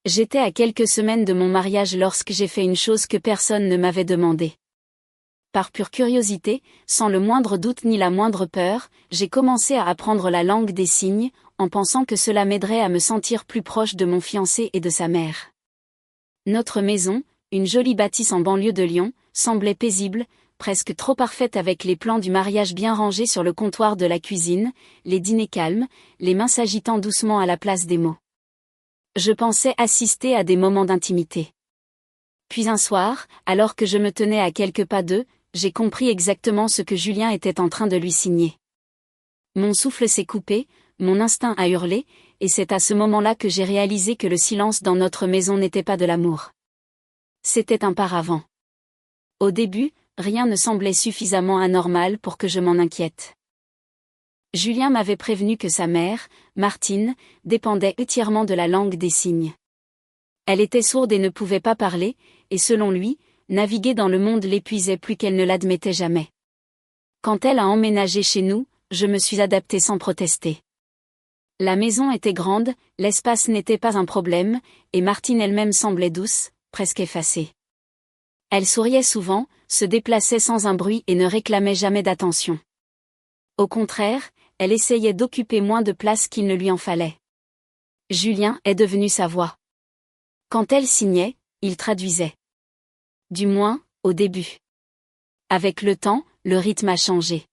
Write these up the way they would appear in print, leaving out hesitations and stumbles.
J'étais à quelques semaines de mon mariage lorsque j'ai fait une chose que personne ne m'avait demandé. Par pure curiosité, sans le moindre doute ni la moindre peur, j'ai commencé à apprendre la langue des signes, en pensant que cela m'aiderait à me sentir plus proche de mon fiancé et de sa mère. Notre maison, une jolie bâtisse en banlieue de Lyon, semblait paisible, presque trop parfaite avec les plans du mariage bien rangés sur le comptoir de la cuisine, les dîners calmes, les mains s'agitant doucement à la place des mots. Je pensais assister à des moments d'intimité. Puis un soir, alors que je me tenais à quelques pas d'eux, j'ai compris exactement ce que Julien était en train de lui signer. Mon souffle s'est coupé, mon instinct a hurlé, et c'est à ce moment-là que j'ai réalisé que le silence dans notre maison n'était pas de l'amour. C'était un paravent. Au début, rien ne semblait suffisamment anormal pour que je m'en inquiète. Julien m'avait prévenu que sa mère, Martine, dépendait entièrement de la langue des signes. Elle était sourde et ne pouvait pas parler, et selon lui, naviguer dans le monde l'épuisait plus qu'elle ne l'admettait jamais. Quand elle a emménagé chez nous, je me suis adaptée sans protester. La maison était grande, l'espace n'était pas un problème, et Martine elle-même semblait douce, presque effacée. Elle souriait souvent, se déplaçait sans un bruit et ne réclamait jamais d'attention. Au contraire, elle essayait d'occuper moins de place qu'il ne lui en fallait. Julien est devenu sa voix. Quand elle signait, il traduisait. Du moins, au début. Avec le temps, le rythme a changé.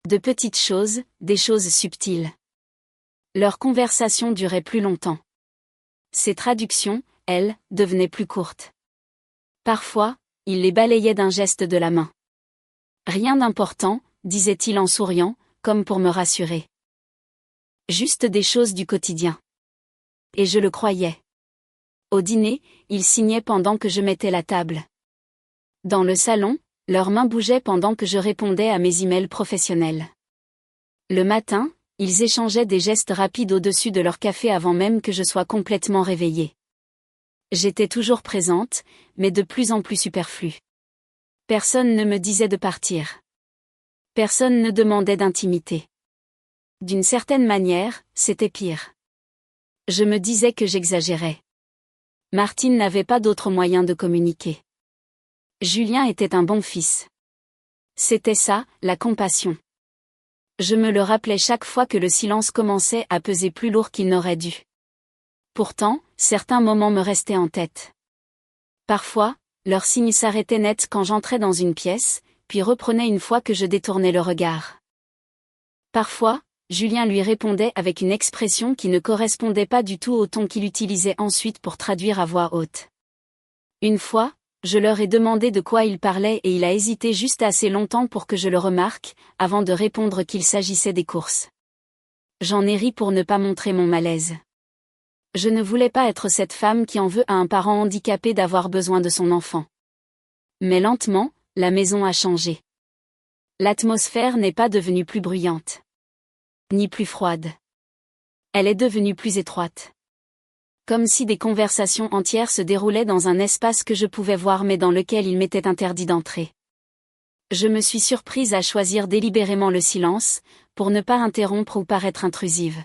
De petites choses, des choses subtiles. Leur conversation durait plus longtemps. Ses traductions, elles, devenaient plus courtes. Parfois, il les balayait d'un geste de la main. Rien d'important, disait-il en souriant, comme pour me rassurer. Juste des choses du quotidien. Et je le croyais. Au dîner, il signait pendant que je mettais la table. Dans le salon, leurs mains bougeaient pendant que je répondais à mes emails professionnels. Le matin, ils échangeaient des gestes rapides au-dessus de leur café avant même que je sois complètement réveillée. J'étais toujours présente, mais de plus en plus superflue. Personne ne me disait de partir. Personne ne demandait d'intimité. D'une certaine manière, c'était pire. Je me disais que j'exagérais. Martine n'avait pas d'autre moyen de communiquer. Julien était un bon fils. C'était ça, la compassion. Je me le rappelais chaque fois que le silence commençait à peser plus lourd qu'il n'aurait dû. Pourtant, certains moments me restaient en tête. Parfois, leurs signes s'arrêtaient net quand j'entrais dans une pièce, puis reprenaient une fois que je détournais le regard. Parfois, Julien lui répondait avec une expression qui ne correspondait pas du tout au ton qu'il utilisait ensuite pour traduire à voix haute. Une fois, je leur ai demandé de quoi il parlait et il a hésité juste assez longtemps pour que je le remarque, avant de répondre qu'il s'agissait des courses. J'en ai ri pour ne pas montrer mon malaise. Je ne voulais pas être cette femme qui en veut à un parent handicapé d'avoir besoin de son enfant. Mais lentement, la maison a changé. L'atmosphère n'est pas devenue plus bruyante. Ni plus froide. Elle est devenue plus étroite. Comme si des conversations entières se déroulaient dans un espace que je pouvais voir mais dans lequel il m'était interdit d'entrer. Je me suis surprise à choisir délibérément le silence, pour ne pas interrompre ou paraître intrusive.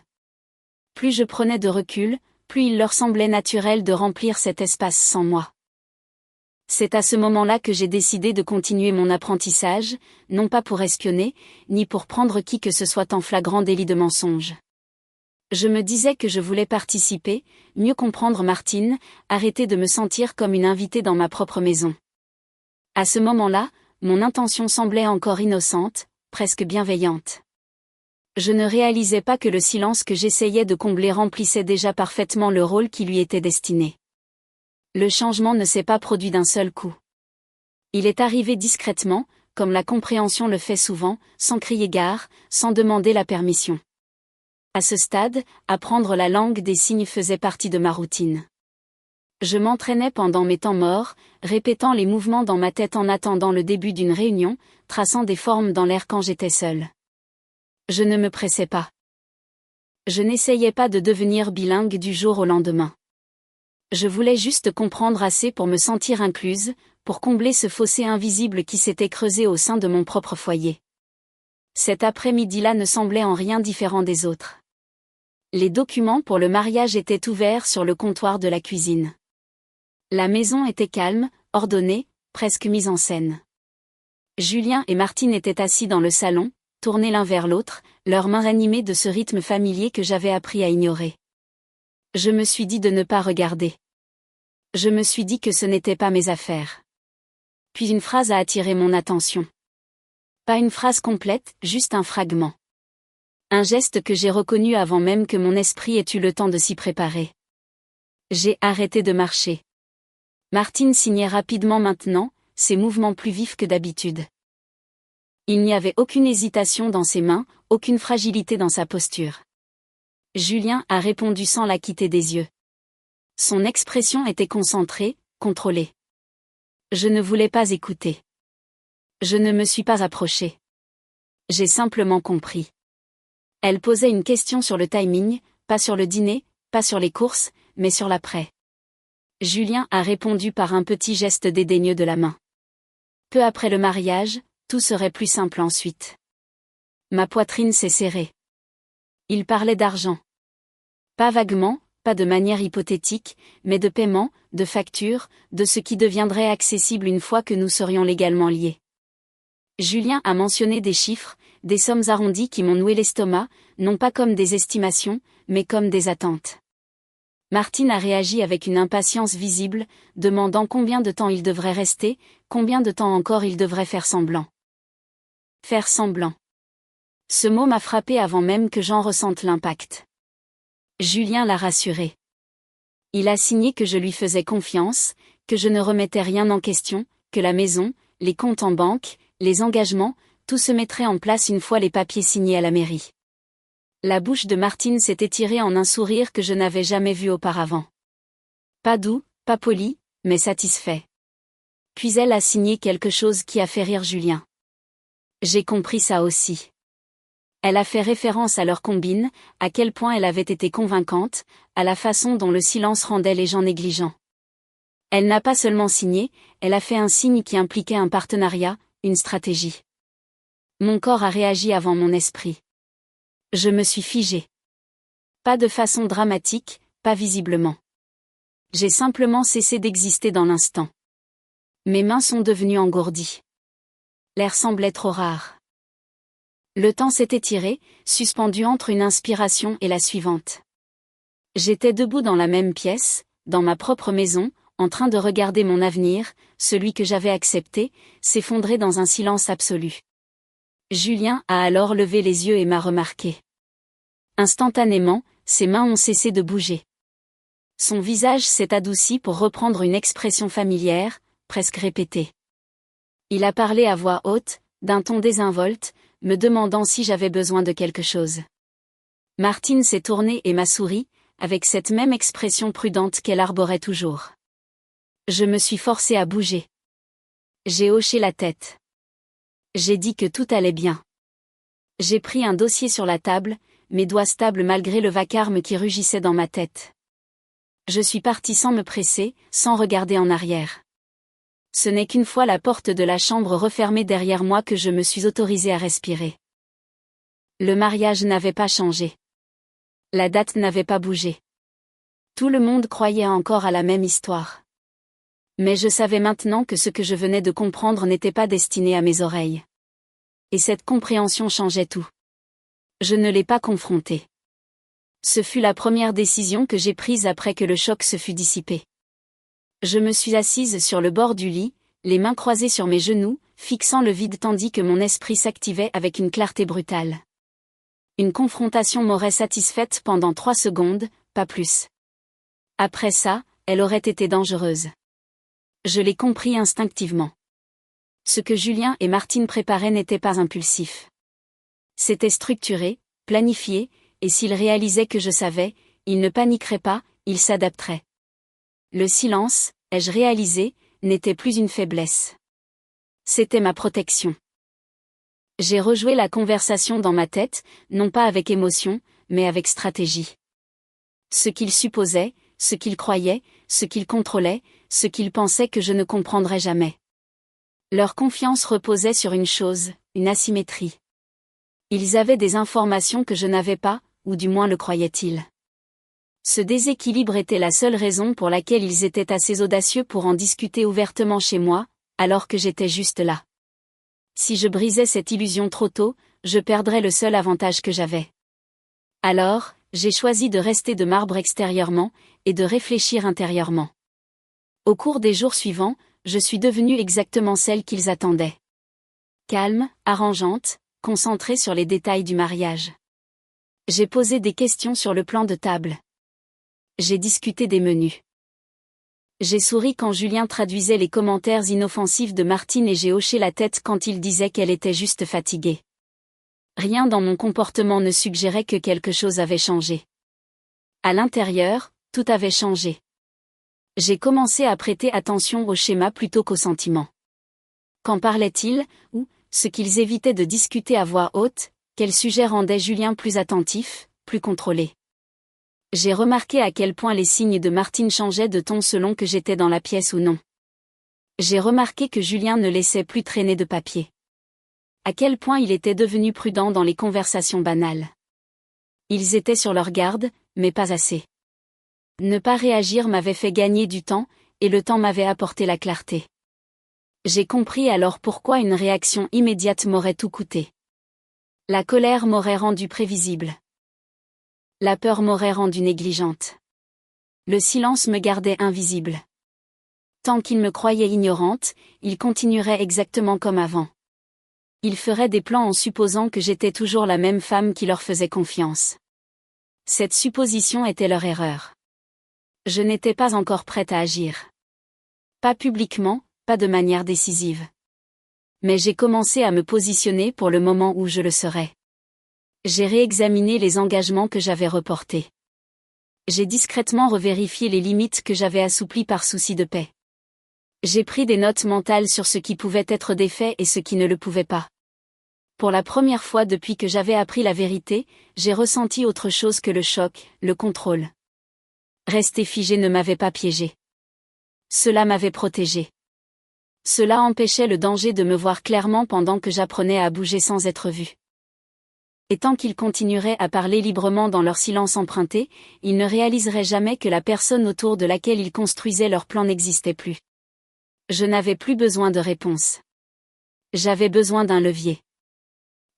Plus je prenais de recul, plus il leur semblait naturel de remplir cet espace sans moi. C'est à ce moment-là que j'ai décidé de continuer mon apprentissage, non pas pour espionner, ni pour prendre qui que ce soit en flagrant délit de mensonge. Je me disais que je voulais participer, mieux comprendre Martine, arrêter de me sentir comme une invitée dans ma propre maison. À ce moment-là, mon intention semblait encore innocente, presque bienveillante. Je ne réalisais pas que le silence que j'essayais de combler remplissait déjà parfaitement le rôle qui lui était destiné. Le changement ne s'est pas produit d'un seul coup. Il est arrivé discrètement, comme la compréhension le fait souvent, sans crier gare, sans demander la permission. À ce stade, apprendre la langue des signes faisait partie de ma routine. Je m'entraînais pendant mes temps morts, répétant les mouvements dans ma tête en attendant le début d'une réunion, traçant des formes dans l'air quand j'étais seule. Je ne me pressais pas. Je n'essayais pas de devenir bilingue du jour au lendemain. Je voulais juste comprendre assez pour me sentir incluse, pour combler ce fossé invisible qui s'était creusé au sein de mon propre foyer. Cet après-midi-là ne semblait en rien différent des autres. Les documents pour le mariage étaient ouverts sur le comptoir de la cuisine. La maison était calme, ordonnée, presque mise en scène. Julien et Martine étaient assis dans le salon, tournés l'un vers l'autre, leurs mains animées de ce rythme familier que j'avais appris à ignorer. Je me suis dit de ne pas regarder. Je me suis dit que ce n'était pas mes affaires. Puis une phrase a attiré mon attention. Pas une phrase complète, juste un fragment. Un geste que j'ai reconnu avant même que mon esprit ait eu le temps de s'y préparer. J'ai arrêté de marcher. Martine signait rapidement maintenant, ses mouvements plus vifs que d'habitude. Il n'y avait aucune hésitation dans ses mains, aucune fragilité dans sa posture. Julien a répondu sans la quitter des yeux. Son expression était concentrée, contrôlée. Je ne voulais pas écouter. Je ne me suis pas approchée. J'ai simplement compris. Elle posait une question sur le timing, pas sur le dîner, pas sur les courses, mais sur l'après. Julien a répondu par un petit geste dédaigneux de la main. Peu après le mariage, tout serait plus simple ensuite. Ma poitrine s'est serrée. Il parlait d'argent. Pas vaguement, pas de manière hypothétique, mais de paiement, de facture, de ce qui deviendrait accessible une fois que nous serions légalement liés. Julien a mentionné des chiffres, des sommes arrondies qui m'ont noué l'estomac, non pas comme des estimations, mais comme des attentes. Martine a réagi avec une impatience visible, demandant combien de temps il devrait rester, combien de temps encore il devrait faire semblant. Faire semblant. Ce mot m'a frappé avant même que j'en ressente l'impact. Julien l'a rassuré. Il a signé que je lui faisais confiance, que je ne remettais rien en question, que la maison, les comptes en banque, les engagements, tout se mettrait en place une fois les papiers signés à la mairie. La bouche de Martine s'est étirée en un sourire que je n'avais jamais vu auparavant. Pas doux, pas poli, mais satisfait. Puis elle a signé quelque chose qui a fait rire Julien. J'ai compris ça aussi. Elle a fait référence à leur combine, à quel point elle avait été convaincante, à la façon dont le silence rendait les gens négligents. Elle n'a pas seulement signé, elle a fait un signe qui impliquait un partenariat, une stratégie. Mon corps a réagi avant mon esprit. Je me suis figée. Pas de façon dramatique, pas visiblement. J'ai simplement cessé d'exister dans l'instant. Mes mains sont devenues engourdies. L'air semblait trop rare. Le temps s'est étiré, suspendu entre une inspiration et la suivante. J'étais debout dans la même pièce, dans ma propre maison, en train de regarder mon avenir, celui que j'avais accepté, s'effondrer dans un silence absolu. Julien a alors levé les yeux et m'a remarqué. Instantanément, ses mains ont cessé de bouger. Son visage s'est adouci pour reprendre une expression familière, presque répétée. Il a parlé à voix haute, d'un ton désinvolte, me demandant si j'avais besoin de quelque chose. Martine s'est tournée et m'a souri, avec cette même expression prudente qu'elle arborait toujours. Je me suis forcée à bouger. J'ai hoché la tête. J'ai dit que tout allait bien. J'ai pris un dossier sur la table, mes doigts stables malgré le vacarme qui rugissait dans ma tête. Je suis partie sans me presser, sans regarder en arrière. Ce n'est qu'une fois la porte de la chambre refermée derrière moi que je me suis autorisée à respirer. Le mariage n'avait pas changé. La date n'avait pas bougé. Tout le monde croyait encore à la même histoire. Mais je savais maintenant que ce que je venais de comprendre n'était pas destiné à mes oreilles. Et cette compréhension changeait tout. Je ne l'ai pas confronté. Ce fut la première décision que j'ai prise après que le choc se fut dissipé. Je me suis assise sur le bord du lit, les mains croisées sur mes genoux, fixant le vide tandis que mon esprit s'activait avec une clarté brutale. Une confrontation m'aurait satisfaite pendant 3 secondes, pas plus. Après ça, elle aurait été dangereuse. Je l'ai compris instinctivement. Ce que Julien et Martine préparaient n'était pas impulsif. C'était structuré, planifié, et s'ils réalisaient que je savais, ils ne paniqueraient pas, ils s'adapteraient. Le silence, ai-je réalisé, n'était plus une faiblesse. C'était ma protection. J'ai rejoué la conversation dans ma tête, non pas avec émotion, mais avec stratégie. Ce qu'ils supposaient, ce qu'ils croyaient, ce qu'ils contrôlaient, ce qu'ils pensaient que je ne comprendrais jamais. Leur confiance reposait sur une chose, une asymétrie. Ils avaient des informations que je n'avais pas, ou du moins le croyaient-ils. Ce déséquilibre était la seule raison pour laquelle ils étaient assez audacieux pour en discuter ouvertement chez moi, alors que j'étais juste là. Si je brisais cette illusion trop tôt, je perdrais le seul avantage que j'avais. Alors, j'ai choisi de rester de marbre extérieurement, et de réfléchir intérieurement. Au cours des jours suivants, je suis devenue exactement celle qu'ils attendaient. Calme, arrangeante, concentrée sur les détails du mariage. J'ai posé des questions sur le plan de table. J'ai discuté des menus. J'ai souri quand Julien traduisait les commentaires inoffensifs de Martine et j'ai hoché la tête quand il disait qu'elle était juste fatiguée. Rien dans mon comportement ne suggérait que quelque chose avait changé. À l'intérieur, tout avait changé. J'ai commencé à prêter attention au schéma plutôt qu'aux sentiments. Qu'en parlaient-ils, ou, ce qu'ils évitaient de discuter à voix haute, quel sujet rendait Julien plus attentif, plus contrôlé. J'ai remarqué à quel point les signes de Martine changeaient de ton selon que j'étais dans la pièce ou non. J'ai remarqué que Julien ne laissait plus traîner de papier. À quel point il était devenu prudent dans les conversations banales. Ils étaient sur leur garde, mais pas assez. Ne pas réagir m'avait fait gagner du temps, et le temps m'avait apporté la clarté. J'ai compris alors pourquoi une réaction immédiate m'aurait tout coûté. La colère m'aurait rendue prévisible. La peur m'aurait rendue négligente. Le silence me gardait invisible. Tant qu'il me croyait ignorante, il continuerait exactement comme avant. Il ferait des plans en supposant que j'étais toujours la même femme qui leur faisait confiance. Cette supposition était leur erreur. Je n'étais pas encore prête à agir. Pas publiquement, pas de manière décisive. Mais j'ai commencé à me positionner pour le moment où je le serais. J'ai réexaminé les engagements que j'avais reportés. J'ai discrètement revérifié les limites que j'avais assouplies par souci de paix. J'ai pris des notes mentales sur ce qui pouvait être des faits et ce qui ne le pouvait pas. Pour la première fois depuis que j'avais appris la vérité, j'ai ressenti autre chose que le choc, le contrôle. Rester figé ne m'avait pas piégé. Cela m'avait protégé. Cela empêchait le danger de me voir clairement pendant que j'apprenais à bouger sans être vu. Et tant qu'ils continueraient à parler librement dans leur silence emprunté, ils ne réaliseraient jamais que la personne autour de laquelle ils construisaient leur plan n'existait plus. Je n'avais plus besoin de réponse. J'avais besoin d'un levier.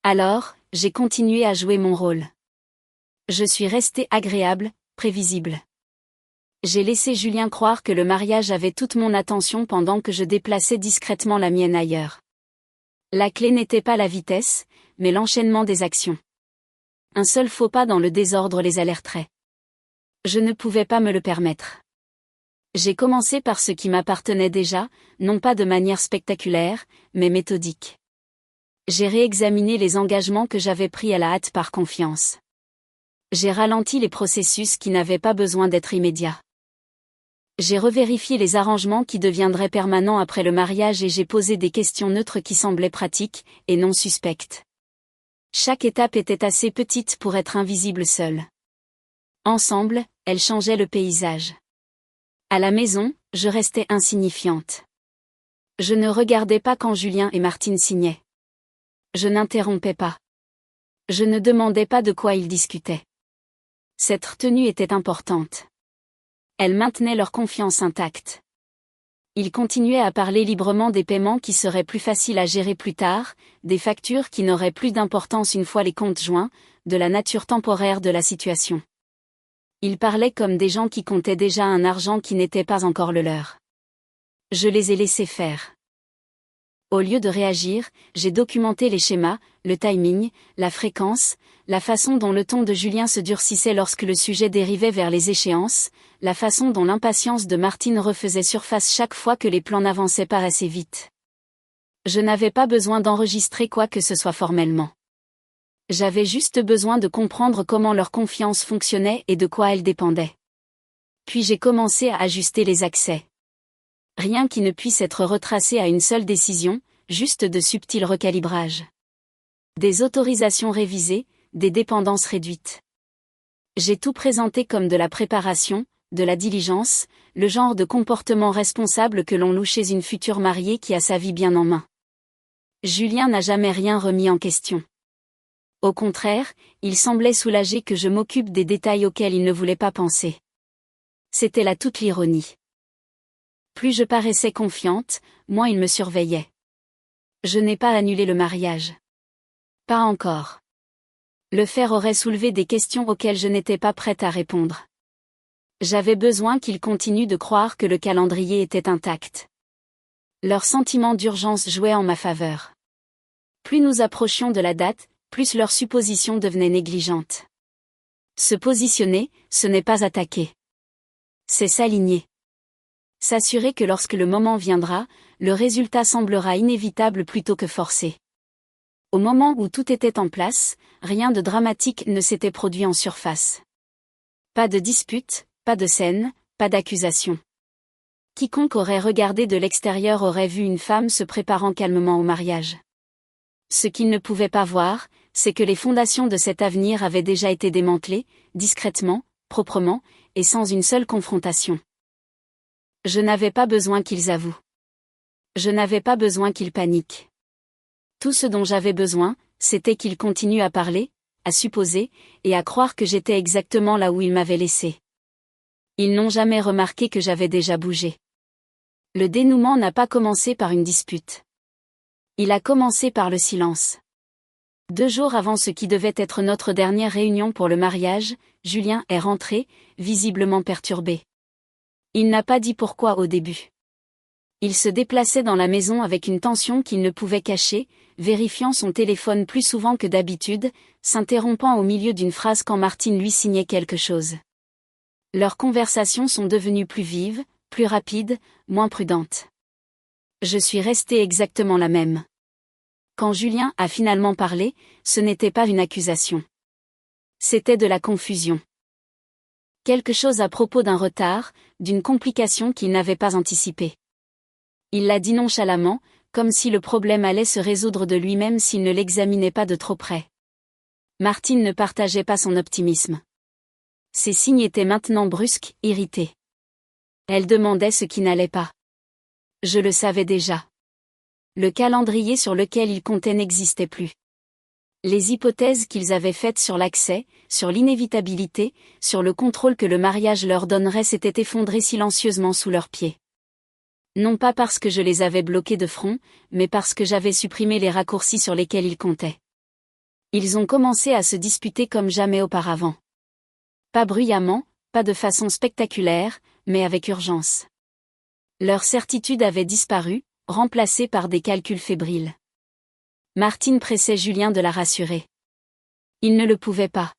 Alors, j'ai continué à jouer mon rôle. Je suis restée agréable, prévisible. J'ai laissé Julien croire que le mariage avait toute mon attention pendant que je déplaçais discrètement la mienne ailleurs. La clé n'était pas la vitesse, mais l'enchaînement des actions. Un seul faux pas dans le désordre les alerterait. Je ne pouvais pas me le permettre. J'ai commencé par ce qui m'appartenait déjà, non pas de manière spectaculaire, mais méthodique. J'ai réexaminé les engagements que j'avais pris à la hâte par confiance. J'ai ralenti les processus qui n'avaient pas besoin d'être immédiats. J'ai revérifié les arrangements qui deviendraient permanents après le mariage et j'ai posé des questions neutres qui semblaient pratiques, et non suspectes. Chaque étape était assez petite pour être invisible seule. Ensemble, elles changeaient le paysage. À la maison, je restais insignifiante. Je ne regardais pas quand Julien et Martine signaient. Je n'interrompais pas. Je ne demandais pas de quoi ils discutaient. Cette retenue était importante. Elle maintenait leur confiance intacte. Ils continuaient à parler librement des paiements qui seraient plus faciles à gérer plus tard, des factures qui n'auraient plus d'importance une fois les comptes joints, de la nature temporaire de la situation. Ils parlaient comme des gens qui comptaient déjà un argent qui n'était pas encore le leur. Je les ai laissés faire. Au lieu de réagir, j'ai documenté les schémas, le timing, la fréquence, la façon dont le ton de Julien se durcissait lorsque le sujet dérivait vers les échéances, la façon dont l'impatience de Martine refaisait surface chaque fois que les plans n'avançaient pas assez vite. Je n'avais pas besoin d'enregistrer quoi que ce soit formellement. J'avais juste besoin de comprendre comment leur confiance fonctionnait et de quoi elle dépendait. Puis j'ai commencé à ajuster les accès. Rien qui ne puisse être retracé à une seule décision, juste de subtils recalibrages. Des autorisations révisées, des dépendances réduites. J'ai tout présenté comme de la préparation, de la diligence, le genre de comportement responsable que l'on loue chez une future mariée qui a sa vie bien en main. Julien n'a jamais rien remis en question. Au contraire, il semblait soulagé que je m'occupe des détails auxquels il ne voulait pas penser. C'était là toute l'ironie. Plus je paraissais confiante, moins il me surveillait. Je n'ai pas annulé le mariage. Pas encore. Le faire aurait soulevé des questions auxquelles je n'étais pas prête à répondre. J'avais besoin qu'il continue de croire que le calendrier était intact. Leur sentiment d'urgence jouait en ma faveur. Plus nous approchions de la date, plus leur supposition devenait négligente. Se positionner, ce n'est pas attaquer. C'est s'aligner. S'assurer que lorsque le moment viendra, le résultat semblera inévitable plutôt que forcé. Au moment où tout était en place, rien de dramatique ne s'était produit en surface. Pas de dispute, pas de scène, pas d'accusation. Quiconque aurait regardé de l'extérieur aurait vu une femme se préparant calmement au mariage. Ce qu'il ne pouvait pas voir, c'est que les fondations de cet avenir avaient déjà été démantelées, discrètement, proprement, et sans une seule confrontation. Je n'avais pas besoin qu'ils avouent. Je n'avais pas besoin qu'ils paniquent. Tout ce dont j'avais besoin, c'était qu'ils continuent à parler, à supposer, et à croire que j'étais exactement là où ils m'avaient laissé. Ils n'ont jamais remarqué que j'avais déjà bougé. Le dénouement n'a pas commencé par une dispute. Il a commencé par le silence. 2 jours avant ce qui devait être notre dernière réunion pour le mariage, Julien est rentré, visiblement perturbé. Il n'a pas dit pourquoi au début. Il se déplaçait dans la maison avec une tension qu'il ne pouvait cacher, vérifiant son téléphone plus souvent que d'habitude, s'interrompant au milieu d'une phrase quand Martine lui signait quelque chose. Leurs conversations sont devenues plus vives, plus rapides, moins prudentes. Je suis restée exactement la même. Quand Julien a finalement parlé, ce n'était pas une accusation. C'était de la confusion. Quelque chose à propos d'un retard, d'une complication qu'il n'avait pas anticipée. Il l'a dit nonchalamment, comme si le problème allait se résoudre de lui-même s'il ne l'examinait pas de trop près. Martine ne partageait pas son optimisme. Ses signes étaient maintenant brusques, irrités. Elle demandait ce qui n'allait pas. Je le savais déjà. Le calendrier sur lequel ils comptaient n'existait plus. Les hypothèses qu'ils avaient faites sur l'accès, sur l'inévitabilité, sur le contrôle que le mariage leur donnerait s'étaient effondrées silencieusement sous leurs pieds. Non pas parce que je les avais bloqués de front, mais parce que j'avais supprimé les raccourcis sur lesquels ils comptaient. Ils ont commencé à se disputer comme jamais auparavant. Pas bruyamment, pas de façon spectaculaire, mais avec urgence. Leur certitude avait disparu, remplacée par des calculs fébriles. Martine pressait Julien de la rassurer. Il ne le pouvait pas.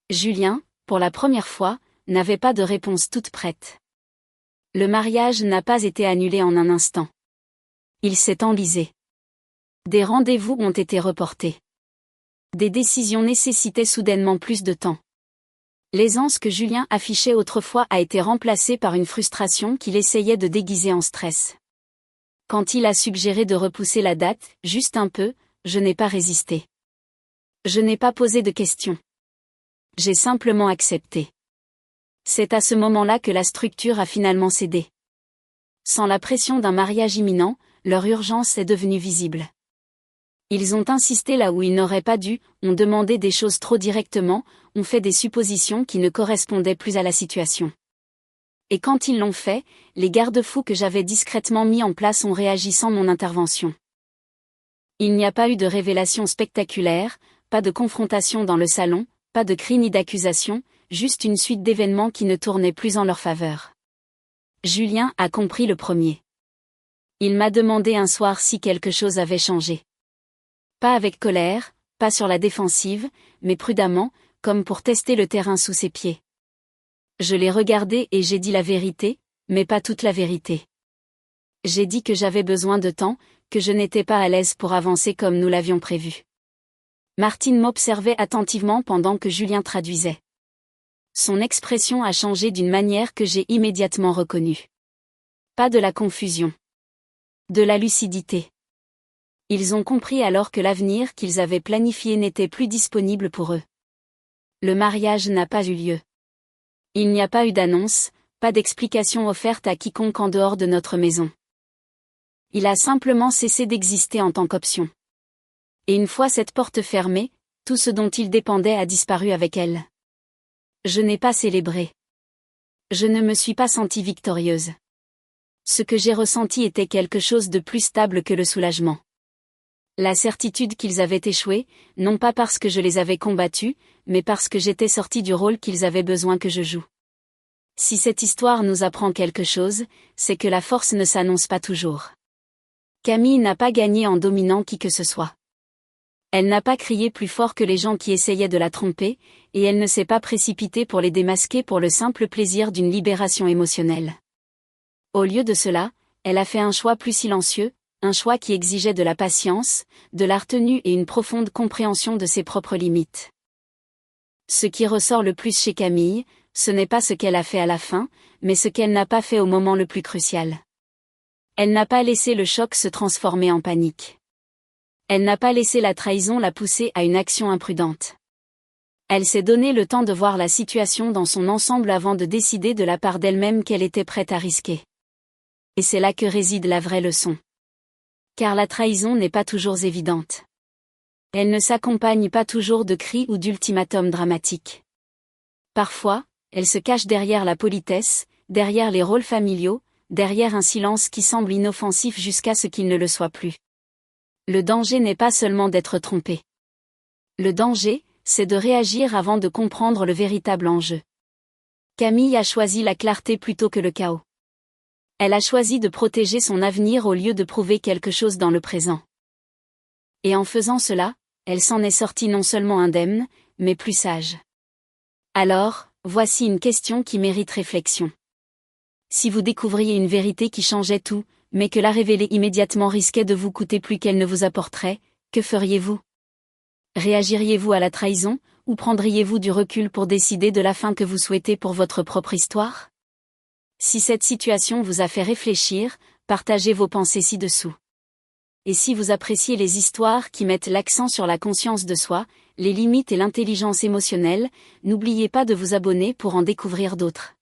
Julien, pour la première fois, n'avait pas de réponse toute prête. Le mariage n'a pas été annulé en un instant. Il s'est enlisé. Des rendez-vous ont été reportés. Des décisions nécessitaient soudainement plus de temps. L'aisance que Julien affichait autrefois a été remplacée par une frustration qu'il essayait de déguiser en stress. Quand il a suggéré de repousser la date, juste un peu, je n'ai pas résisté. Je n'ai pas posé de questions. J'ai simplement accepté. C'est à ce moment-là que la structure a finalement cédé. Sans la pression d'un mariage imminent, leur urgence est devenue visible. Ils ont insisté là où ils n'auraient pas dû, ont demandé des choses trop directement, ont fait des suppositions qui ne correspondaient plus à la situation. Et quand ils l'ont fait, les garde-fous que j'avais discrètement mis en place ont réagi sans mon intervention. Il n'y a pas eu de révélation spectaculaire, pas de confrontation dans le salon, pas de cri ni d'accusation, juste une suite d'événements qui ne tournaient plus en leur faveur. Julien a compris le premier. Il m'a demandé un soir si quelque chose avait changé. Pas avec colère, pas sur la défensive, mais prudemment, comme pour tester le terrain sous ses pieds. Je l'ai regardé et j'ai dit la vérité, mais pas toute la vérité. J'ai dit que j'avais besoin de temps, que je n'étais pas à l'aise pour avancer comme nous l'avions prévu. Martine m'observait attentivement pendant que Julien traduisait. Son expression a changé d'une manière que j'ai immédiatement reconnue. Pas de la confusion. De la lucidité. Ils ont compris alors que l'avenir qu'ils avaient planifié n'était plus disponible pour eux. Le mariage n'a pas eu lieu. Il n'y a pas eu d'annonce, pas d'explication offerte à quiconque en dehors de notre maison. Il a simplement cessé d'exister en tant qu'option. Et une fois cette porte fermée, Tout ce dont il dépendait a disparu avec elle. Je n'ai pas célébré. Je ne me suis pas sentie victorieuse. Ce que j'ai ressenti était quelque chose de plus stable que le soulagement. La certitude qu'ils avaient échoué, non pas parce que je les avais combattus, mais parce que j'étais sortie du rôle qu'ils avaient besoin que je joue. Si cette histoire nous apprend quelque chose, c'est que la force ne s'annonce pas toujours. Camille n'a pas gagné en dominant qui que ce soit. Elle n'a pas crié plus fort que les gens qui essayaient de la tromper, et elle ne s'est pas précipitée pour les démasquer pour le simple plaisir d'une libération émotionnelle. Au lieu de cela, elle a fait un choix plus silencieux, un choix qui exigeait de la patience, de la retenue et une profonde compréhension de ses propres limites. Ce qui ressort le plus chez Camille, ce n'est pas ce qu'elle a fait à la fin, mais ce qu'elle n'a pas fait au moment le plus crucial. Elle n'a pas laissé le choc se transformer en panique. Elle n'a pas laissé la trahison la pousser à une action imprudente. Elle s'est donné le temps de voir la situation dans son ensemble avant de décider de la part d'elle-même qu'elle était prête à risquer. Et c'est là que réside la vraie leçon. Car la trahison n'est pas toujours évidente. Elle ne s'accompagne pas toujours de cris ou d'ultimatums dramatiques. Parfois, elle se cache derrière la politesse, derrière les rôles familiaux, derrière un silence qui semble inoffensif jusqu'à ce qu'il ne le soit plus. Le danger n'est pas seulement d'être trompé. Le danger, c'est de réagir avant de comprendre le véritable enjeu. Camille a choisi la clarté plutôt que le chaos. Elle a choisi de protéger son avenir au lieu de prouver quelque chose dans le présent. Et en faisant cela, elle s'en est sortie non seulement indemne, mais plus sage. Alors, voici une question qui mérite réflexion. Si vous découvriez une vérité qui changeait tout, mais que la révéler immédiatement risquait de vous coûter plus qu'elle ne vous apporterait, que feriez-vous? Réagiriez-vous à la trahison, ou prendriez-vous du recul pour décider de la fin que vous souhaitez pour votre propre histoire? Si cette situation vous a fait réfléchir, partagez vos pensées ci-dessous. Et si vous appréciez les histoires qui mettent l'accent sur la conscience de soi, les limites et l'intelligence émotionnelle, n'oubliez pas de vous abonner pour en découvrir d'autres.